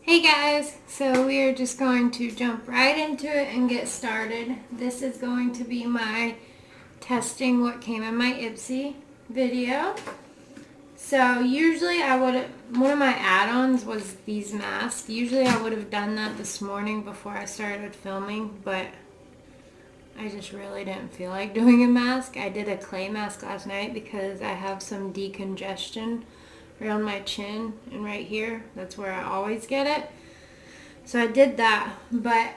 Hey guys, so we are just going to jump right into it and get started. This is going to be my testing what came in my IPSY video. So usually one of my add-ons was these masks. Usually I would have done that this morning before I started filming, but I just really didn't feel like doing a mask. I did a clay mask last night because I have some decongestion around my chin and right here. That's where I always get it. So I did that, but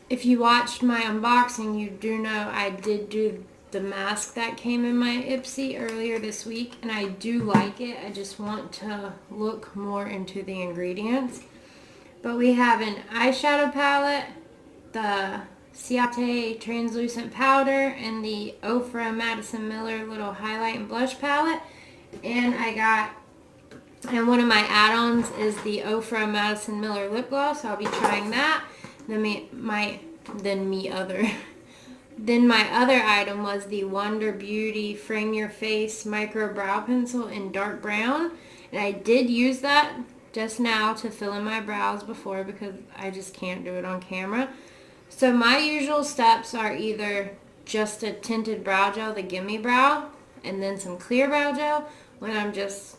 if you watched my unboxing, you do know I did do the mask that came in my IPSY earlier this week, and I do like it. I just want to look more into the ingredients. But we have an eyeshadow palette, the Ciate translucent powder, and the Ofra Madison Miller little highlight and blush palette. And one of my add-ons is the Ofra Madison Miller lip gloss. So I'll be trying that. Then my other item was the Wonder Beauty Frame Your Face Micro Brow Pencil in dark brown. And I did use that just now to fill in my brows before because I just can't do it on camera. So my usual steps are either just a tinted brow gel, the Gimme Brow, and then some clear brow gel when I'm just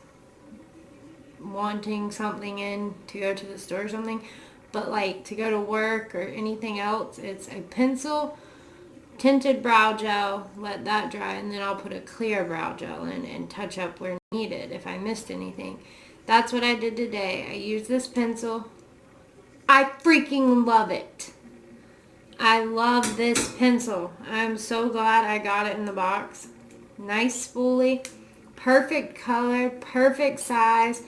wanting something in to go to the store or something. But like to go to work or anything else, it's a pencil, tinted brow gel, let that dry, and then I'll put a clear brow gel in and touch up where needed if I missed anything. That's what I did today. I used this pencil. I freaking love it. I love this pencil. I'm so glad I got it in the box. Nice spoolie, perfect color, perfect size.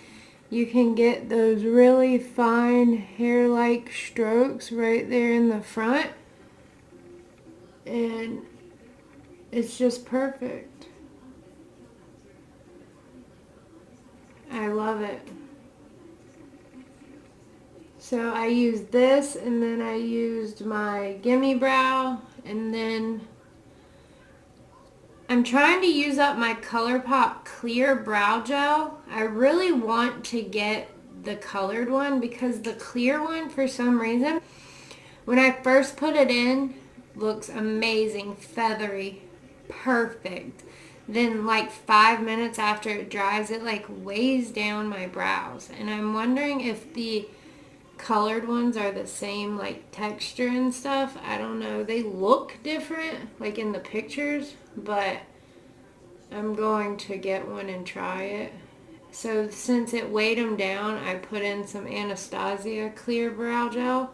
You can get those really fine hair-like strokes right there in the front. And it's just perfect. I love it. So I used this, and then I used my Gimme Brow, and then I'm trying to use up my ColourPop clear brow gel. I really want to get the colored one because the clear one, for some reason, when I first put it in, looks amazing, feathery, perfect. Then like 5 minutes after it dries, it like weighs down my brows. And I'm wondering if the colored ones are the same like texture and stuff. I don't know. They look different like in the pictures, but I'm going to get one and try it. So since it weighed them down, I put in some Anastasia clear brow gel,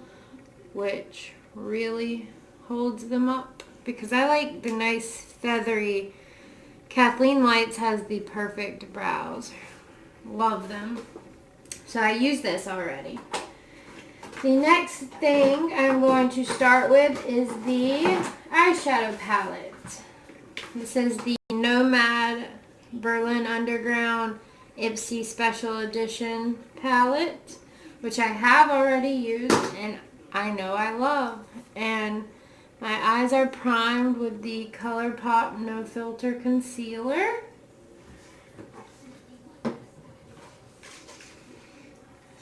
which really holds them up because I like the nice feathery. Kathleen Lights has the perfect brows. Love them. So I use this already. The next thing I'm going to start with is the eyeshadow palette. This is the Nomad Berlin Underground IPSY Special Edition palette, which I have already used and I know I love. And my eyes are primed with the ColourPop No Filter Concealer.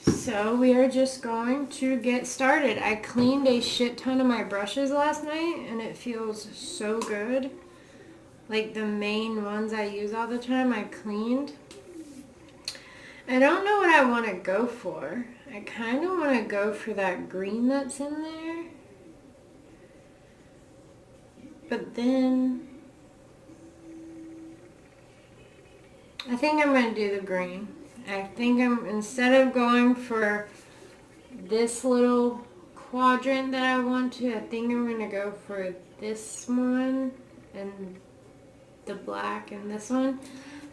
So we are just going to get started. I cleaned a shit ton of my brushes last night and it feels so good. Like the main ones I use all the time, I cleaned. I don't know what I want to go for. I kind of want to go for that green that's in there. But then I think I'm going to do the green. I think instead of going for this little quadrant that I want to, I think I'm going to go for this one and the black and this one.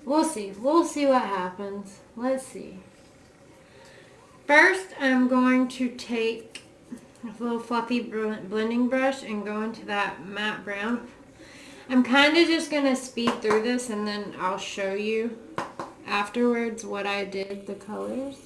We'll see. We'll see what happens. Let's see. First, I'm going to take a little fluffy blending brush and go into that matte brown. I'm kind of just going to speed through this and then I'll show you afterwards what I did, the colors.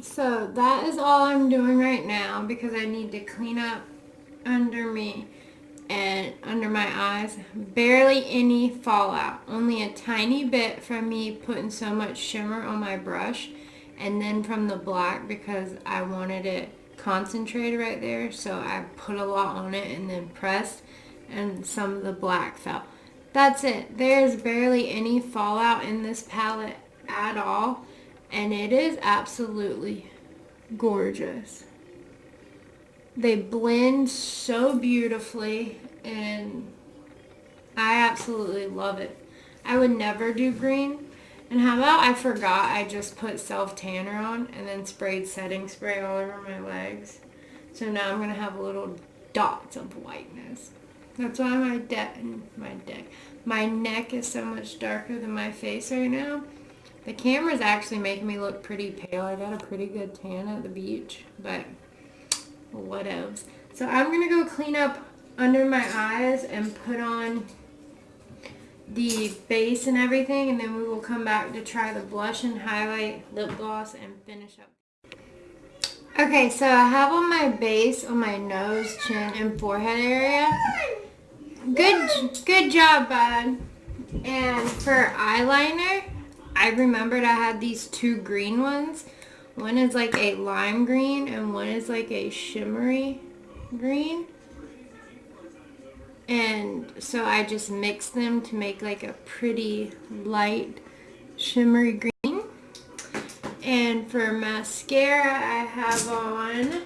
So that is all I'm doing right now because I need to clean up under me and under my eyes. Barely any fallout. Only a tiny bit from me putting so much shimmer on my brush, and then from the black because I wanted it concentrated right there. So I put a lot on it and then pressed, and some of the black fell. That's it. There's barely any fallout in this palette at all, and it is absolutely gorgeous. They blend so beautifully, and I absolutely love it. I would never do green. And how about I forgot I just put self-tanner on and then sprayed setting spray all over my legs. So now I'm going to have little dots of whiteness. That's why my neck is so much darker than my face right now. The camera's actually making me look pretty pale. I got a pretty good tan at the beach, but whatevs. So I'm going to go clean up under my eyes and put on the base and everything, and then we will come back to try the blush and highlight, lip gloss, and finish up. Okay, so I have on my base on my nose, chin, and forehead area. Good job, bud. And for eyeliner, I remembered I had these two green ones. One is like a lime green and one is like a shimmery green. And so I just mixed them to make like a pretty light shimmery green. And for mascara, I have on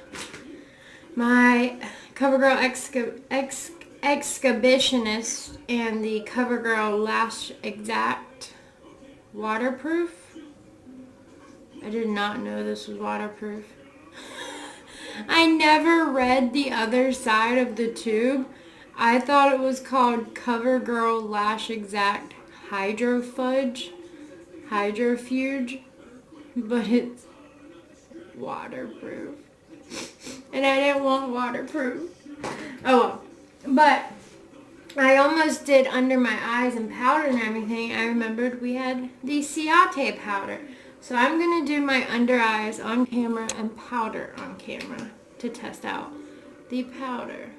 my CoverGirl Exhibitionist and the CoverGirl Lash Exact Waterproof. I did not know this was waterproof. I never read the other side of the tube. I thought it was called CoverGirl Lash Exact Hydrofuge, but it's waterproof. And I didn't want waterproof. Oh well. But I almost did under my eyes and powder and everything. I remembered we had the Ciate powder. So I'm going to do my under eyes on camera and powder on camera to test out the powder.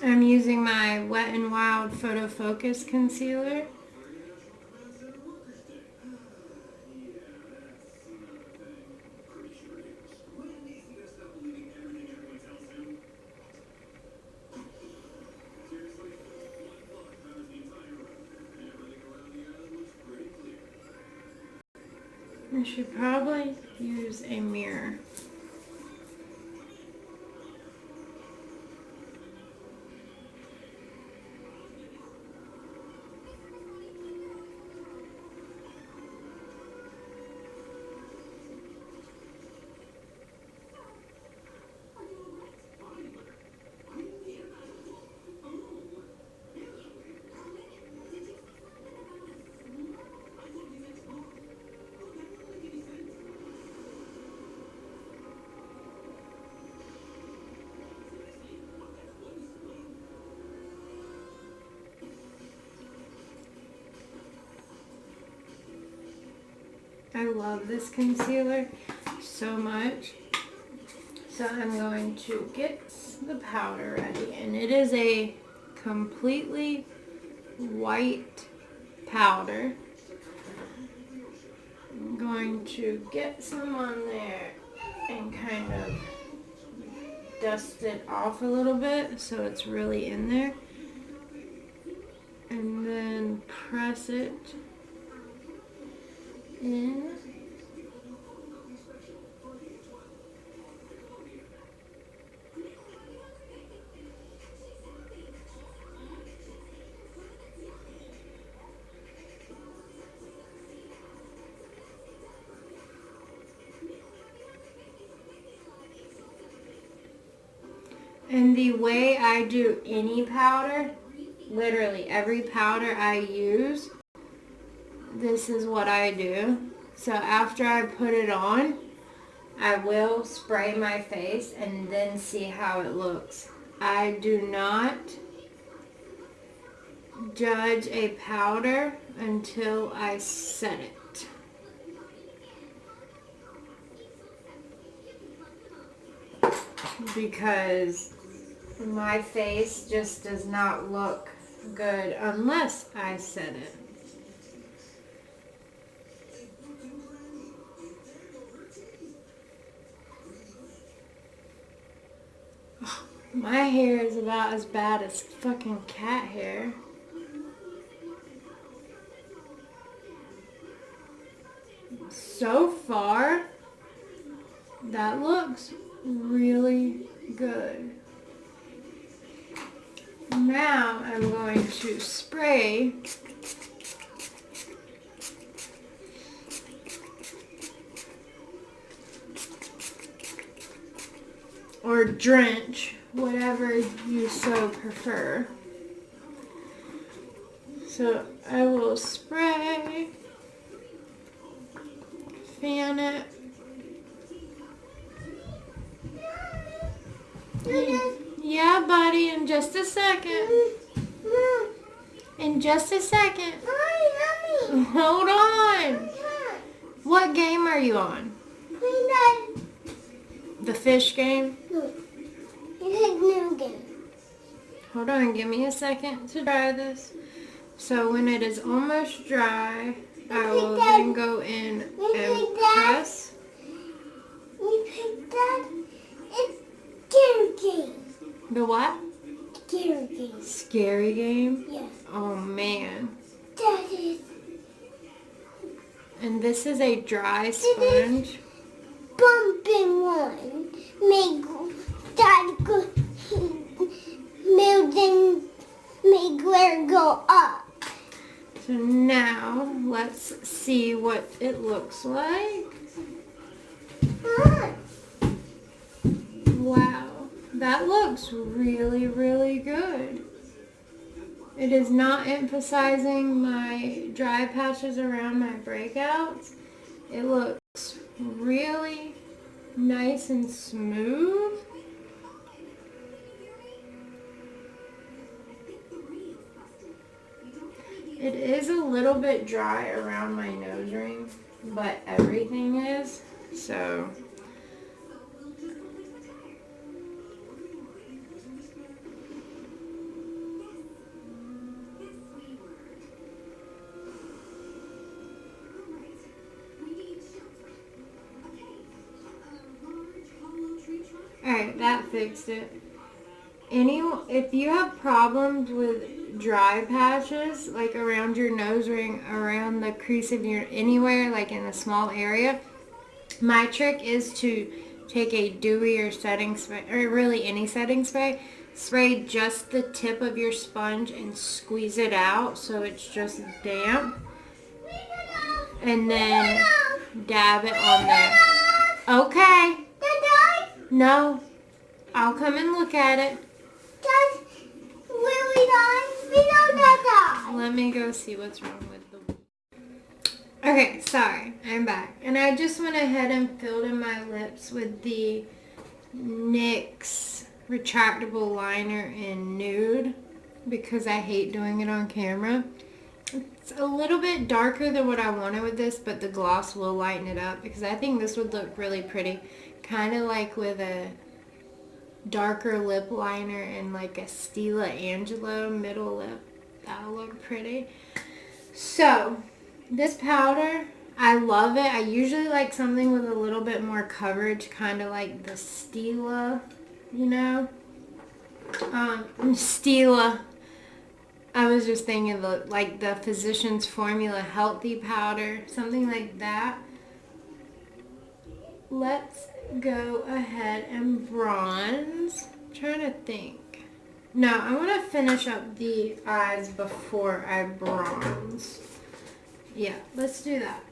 I'm using my Wet n Wild Photo Focus Concealer. I should probably use a mirror. I love this concealer so much. So I'm going to get the powder ready, and it is a completely white powder. I'm going to get some on there and kind of dust it off a little bit so it's really in there, and then press it in. And the way I do any powder, literally every powder I use, this is what I do. So after I put it on, I will spray my face and then see how it looks. I do not judge a powder until I set it. Because my face just does not look good unless I set it. My hair is about as bad as fucking cat hair. So far, that looks really good. Now I'm going to spray or drench, whatever you so prefer. So I will spray, fan it. Yeah, buddy, in just a second. In just a second. Hold on. What game are you on? The fish game? No. It's a new game. Hold on, give me a second to dry this. So when it is almost dry, I will then go in and press. We picked that. It's scary game. The what? Scary game. Scary game? Yes. Oh man. That is. And this is a dry sponge. Bumping one. Make that go. Make where go up. So now let's see what it looks like. Wow, that looks really, really good. It is not emphasizing my dry patches around my breakouts. It looks really nice and smooth. It is a little bit dry around my nose ring, but everything is, so. Alright, that fixed it. If you have problems with dry patches, like around your nose ring, around the crease of your, anywhere, like in a small area, my trick is to take a dewy or setting spray, or really any setting spray, spray just the tip of your sponge and squeeze it out so it's just damp, and then dab it on there. Okay. No. I'll come and look at it. Will we die? We don't die. Let me go see what's wrong with the... Okay, sorry. I'm back. And I just went ahead and filled in my lips with the NYX retractable liner in Nude because I hate doing it on camera. It's a little bit darker than what I wanted with this, but the gloss will lighten it up because I think this would look really pretty. Kind of like with a darker lip liner and like a Stila Angelo middle lip. That'll look pretty. So, this powder, I love it. I usually like something with a little bit more coverage, kind of like the Stila, you know? Stila. I was just thinking like the Physicians Formula Healthy Powder, something like that. Let's go ahead and bronze. I'm trying to think. No, I want to finish up the eyes before I bronze. Yeah, let's do that.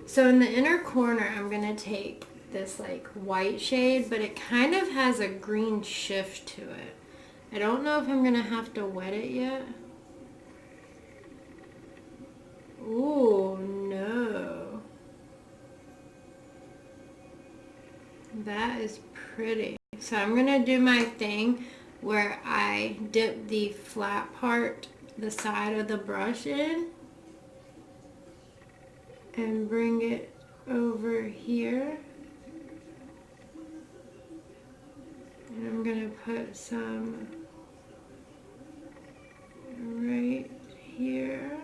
So in the inner corner, I'm going to take this like white shade, but it kind of has a green shift to it. I don't know if I'm gonna have to wet it yet. Ooh, no. That is pretty. So I'm gonna do my thing where I dip the flat part, the side of the brush in, and bring it over here. And I'm gonna put some right here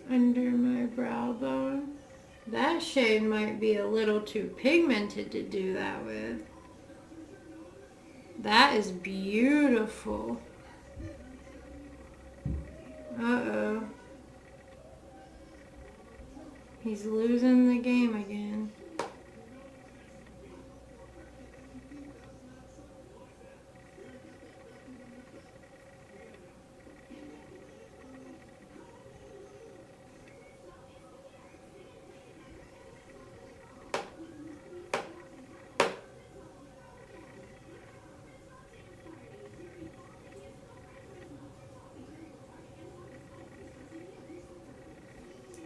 under my brow bone. That shade might be a little too pigmented to do that with. That is beautiful. Uh-oh. He's losing the game again.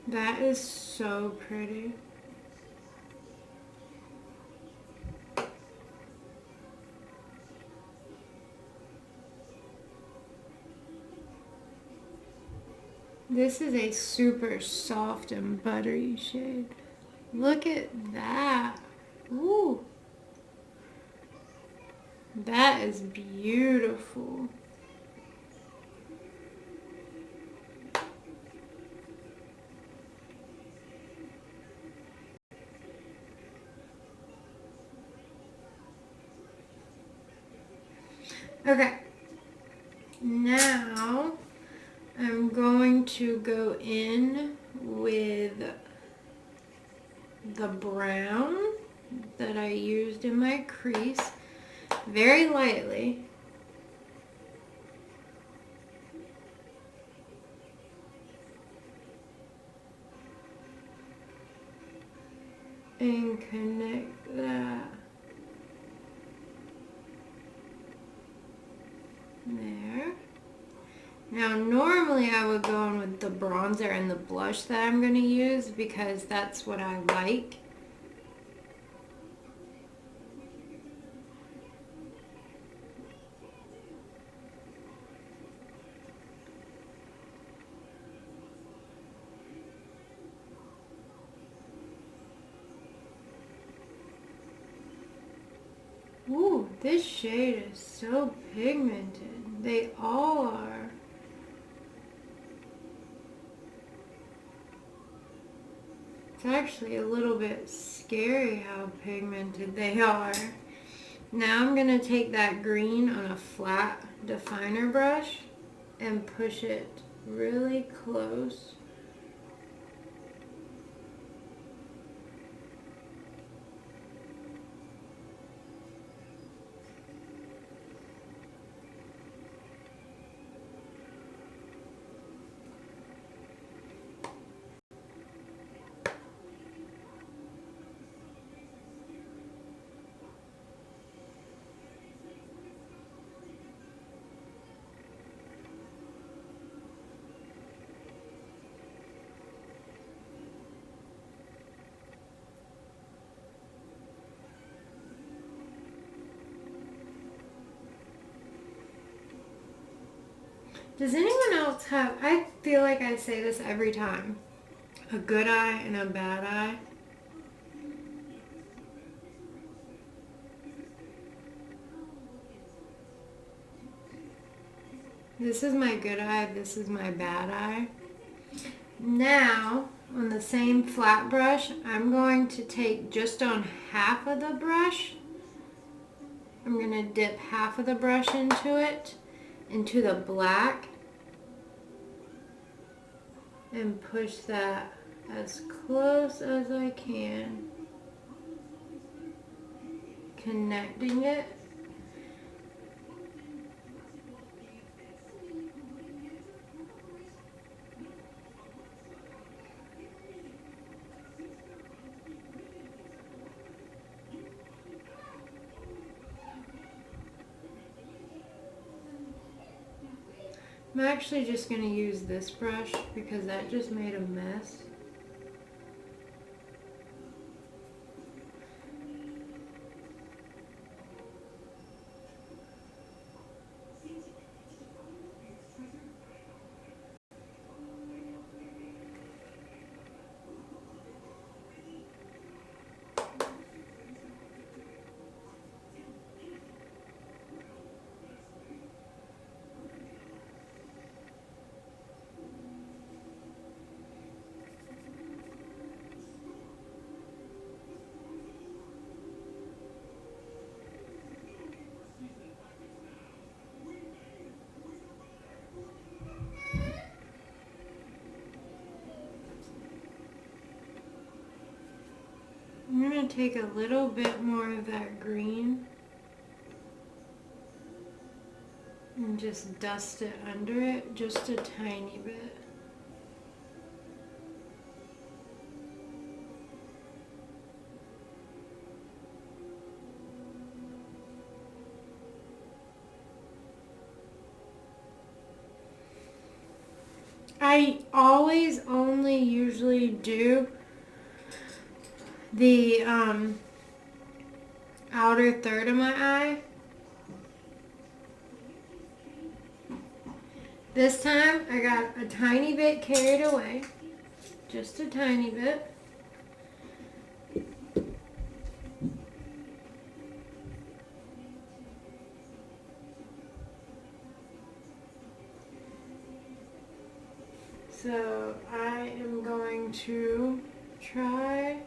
That is so pretty. This is a super soft and buttery shade. Look at that. Ooh. That is beautiful. Okay. Now I'm going to go in with the brown that I used in my crease very lightly. And connect that there. Now normally I would go in with the bronzer and the blush that I'm going to use because that's what I like. Ooh, this shade is so pigmented. They all are. It's actually a little bit scary how pigmented they are. Now I'm going to take that green on a flat definer brush and push it really close. Does anyone else have, I feel like I say this every time, a good eye and a bad eye? This is my good eye, this is my bad eye. Now, on the same flat brush, I'm going to take just on half of the brush. I'm going to dip half of the brush into it, into the black, and push that as close as I can, connecting it. I'm actually just going to use this brush because that just made a mess. I'm going to take a little bit more of that green and just dust it under it, just a tiny bit. I always only usually do the outer third of my eye. This time I got a tiny bit carried away, just a tiny bit. So I am going to try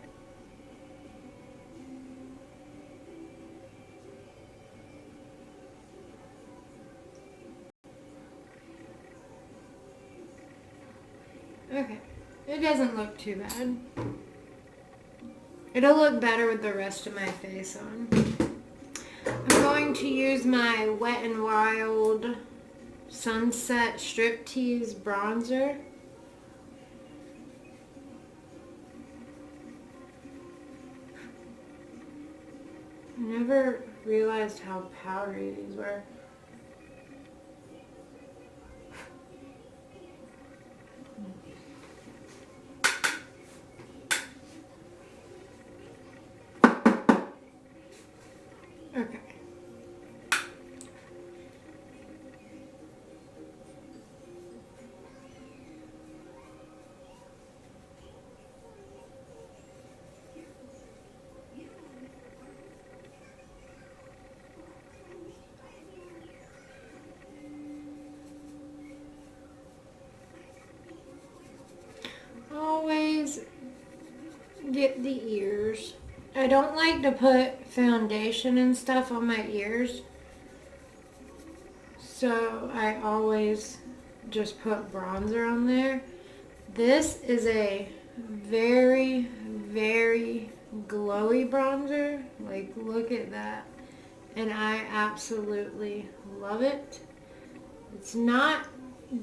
okay, it doesn't look too bad. It'll look better with the rest of my face on. I'm going to use my Wet n Wild Sunset Striptease bronzer. I never realized how powdery these were. Okay. Always get the ears. I don't like to put foundation and stuff on my ears, so I always just put bronzer on there. This is a very, very glowy bronzer. Like, look at that. And I absolutely love it. It's not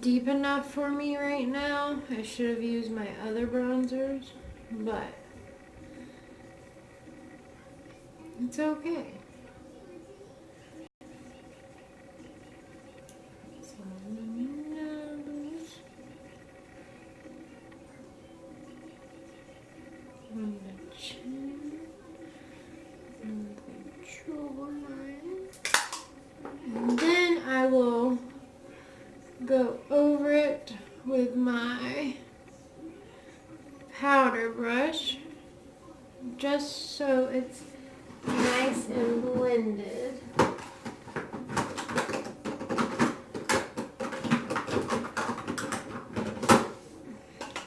deep enough for me right now. I should have used my other bronzers, but it's okay. On the chin, and the jawline. And then I will go over it with my powder brush, just so it's nice and blended.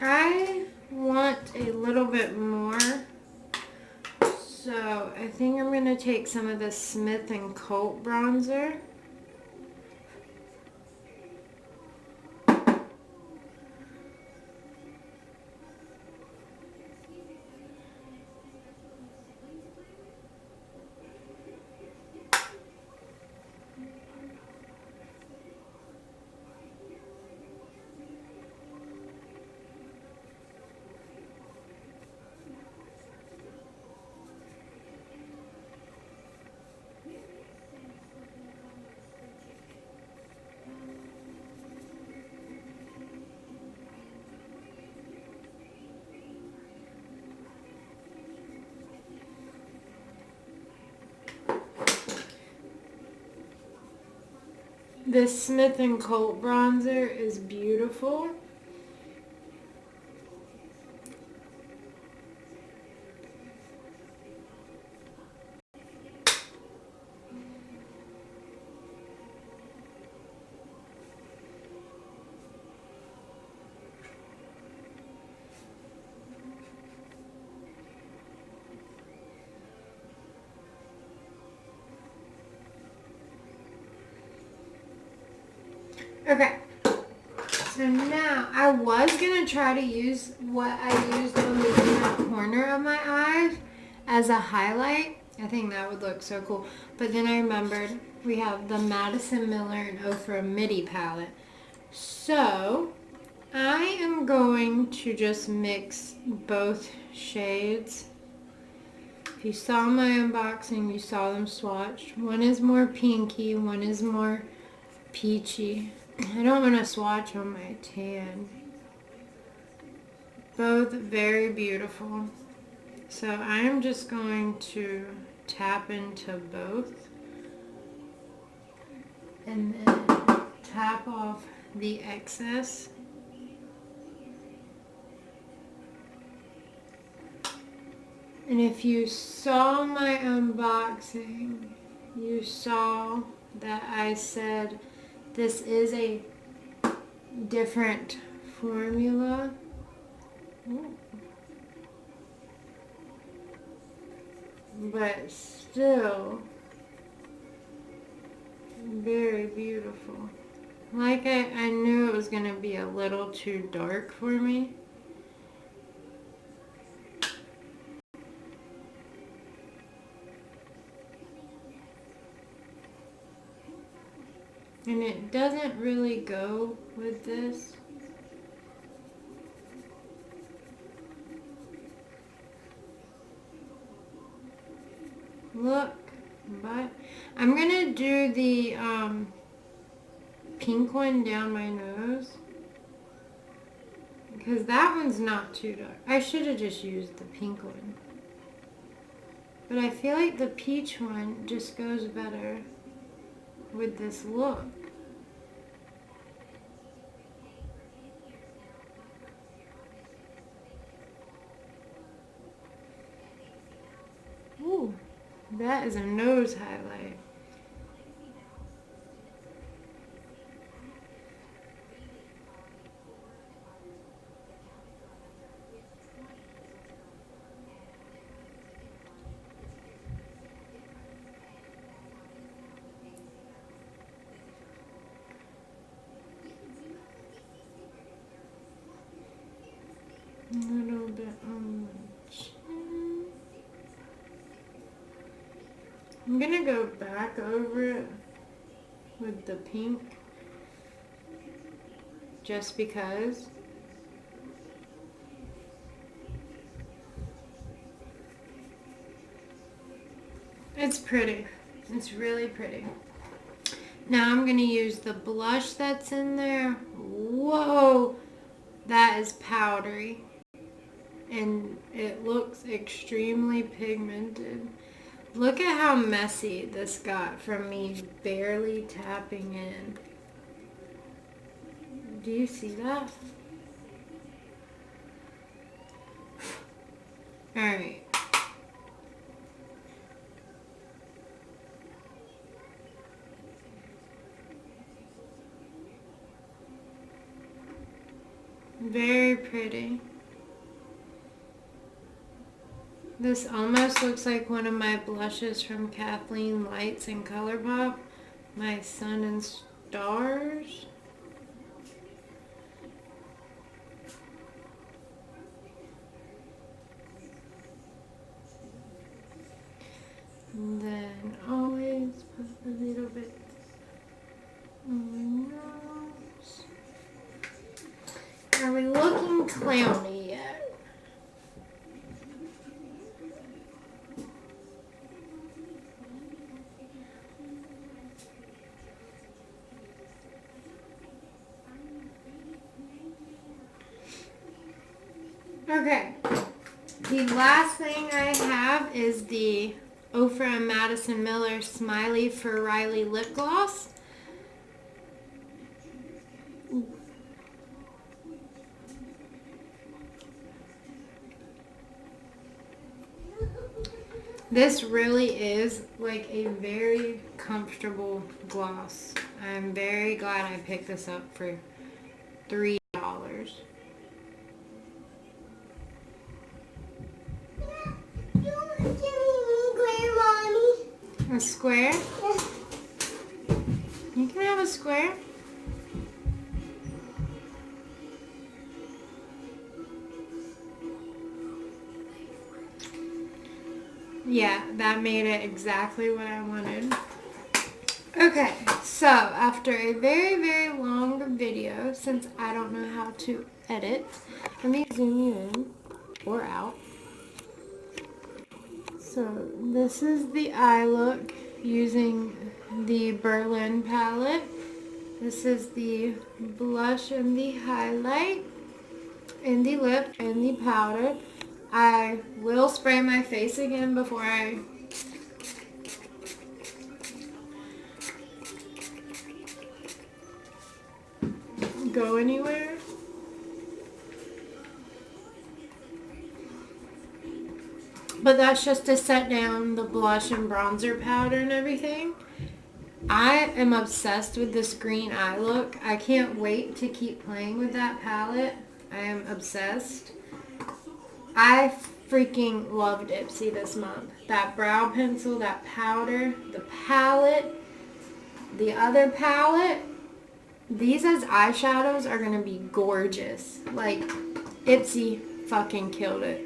I want a little bit more, so I think I'm going to take some of the Smith & Colt bronzer. This Smith & Colt bronzer is beautiful. Okay, so now I was going to try to use what I used on the inner corner of my eyes as a highlight. I think that would look so cool. But then I remembered we have the Madison Miller and Ofra MIDI palette. So I am going to just mix both shades. If you saw my unboxing, you saw them swatched. One is more pinky, one is more peachy. I don't want to swatch on my tan. Both very beautiful. So I am just going to tap into both and then tap off the excess. And if you saw my unboxing, you saw that I said this is a different formula. Ooh. But still very beautiful. Like I knew it was going to be a little too dark for me. And it doesn't really go with this. Look, but I'm gonna do the pink one down my nose because that one's not too dark. I should have just used the pink one, but I feel like the peach one just goes better with this look. Ooh, that is a nose highlight. A little bit on the chin. I'm gonna go back over it with the pink just because. It's pretty. It's really pretty. Now I'm gonna use the blush that's in there. Whoa, that is powdery. And it looks extremely pigmented. Look at how messy this got from me barely tapping in. Do you see that? Alright. Very pretty. This almost looks like one of my blushes from Kathleen Lights and ColourPop. My Sun and Stars. And then always put a little bit on my nose. Are we looking clowny yet? Okay, the last thing I have is the Ofra and Madison Miller Smiley for Riley lip gloss. This really is like a very comfortable gloss. I'm very glad I picked this up for $3. A square? You can have a square. Yeah, that made it exactly what I wanted. Okay, so after a very, very long video, since I don't know how to edit, let me zoom you in or out. So this is the eye look using the Berlin palette. This is the blush and the highlight and the lip and the powder. I will spray my face again before I go anywhere. But that's just to set down the blush and bronzer powder and everything. I am obsessed with this green eye look. I can't wait to keep playing with that palette. I am obsessed. I freaking loved IPSY this month. That brow pencil, that powder, the palette, the other palette. These as eyeshadows are going to be gorgeous. Like, IPSY fucking killed it.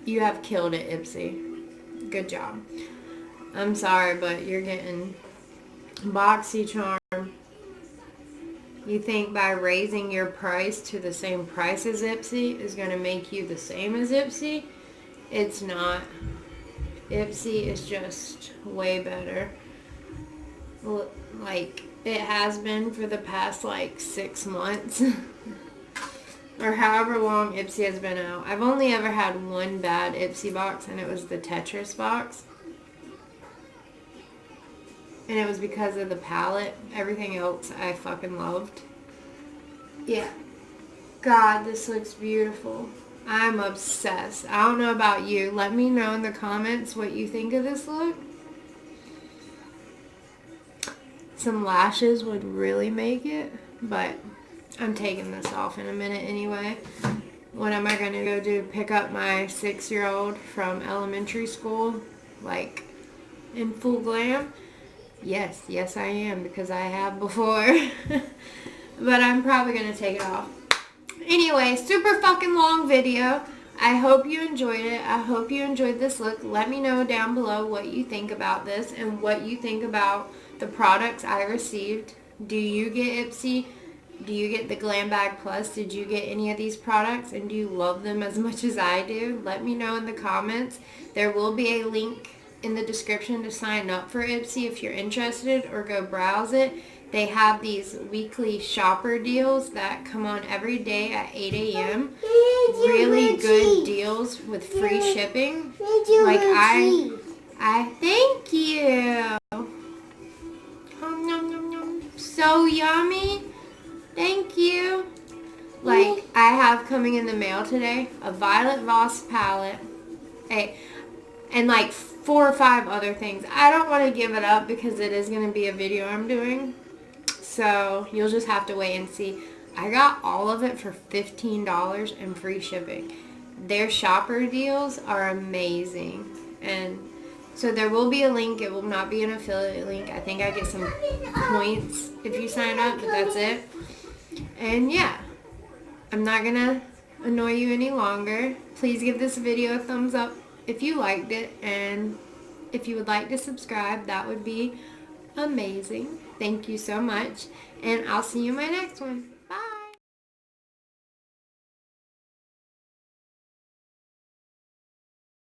You have killed it, IPSY. Good job. I'm sorry, but you're getting boxycharm. You think by raising your price to the same price as IPSY is going to make you the same as IPSY? It's not. IPSY is just way better. Like, it has been for the past, 6 months. Or however long IPSY has been out. I've only ever had one bad IPSY box, and it was the Tetris box. And it was because of the palette. Everything else I fucking loved. Yeah. God, this looks beautiful. I'm obsessed. I don't know about you. Let me know in the comments what you think of this look. Some lashes would really make it, but I'm taking this off in a minute anyway. What am I going to go do? Pick up my 6-year-old from elementary school, in full glam? Yes, I am, because I have before. But I'm probably going to take it off. Anyway, super fucking long video. I hope you enjoyed it. I hope you enjoyed this look. Let me know down below what you think about this and what you think about the products I received. Do you get IPSY? Do you get the Glam Bag Plus? Did you get any of these products? And do you love them as much as I do? Let me know in the comments. There will be a link in the description to sign up for IPSY if you're interested, or go browse it. They have these weekly shopper deals that come on every day at 8 a.m. Really good deals with free shipping. I thank you. So yummy. Thank you. I have coming in the mail today a Violet Voss palette, and 4 or 5 other things. I don't want to give it up because it is going to be a video I'm doing. So you'll just have to wait and see. I got all of it for $15 and free shipping. Their shopper deals are amazing. And so there will be a link. It will not be an affiliate link. I think I get some points if you sign up, but that's it. And yeah, I'm not going to annoy you any longer. Please give this video a thumbs up if you liked it. And if you would like to subscribe, that would be amazing. Thank you so much. And I'll see you in my next one.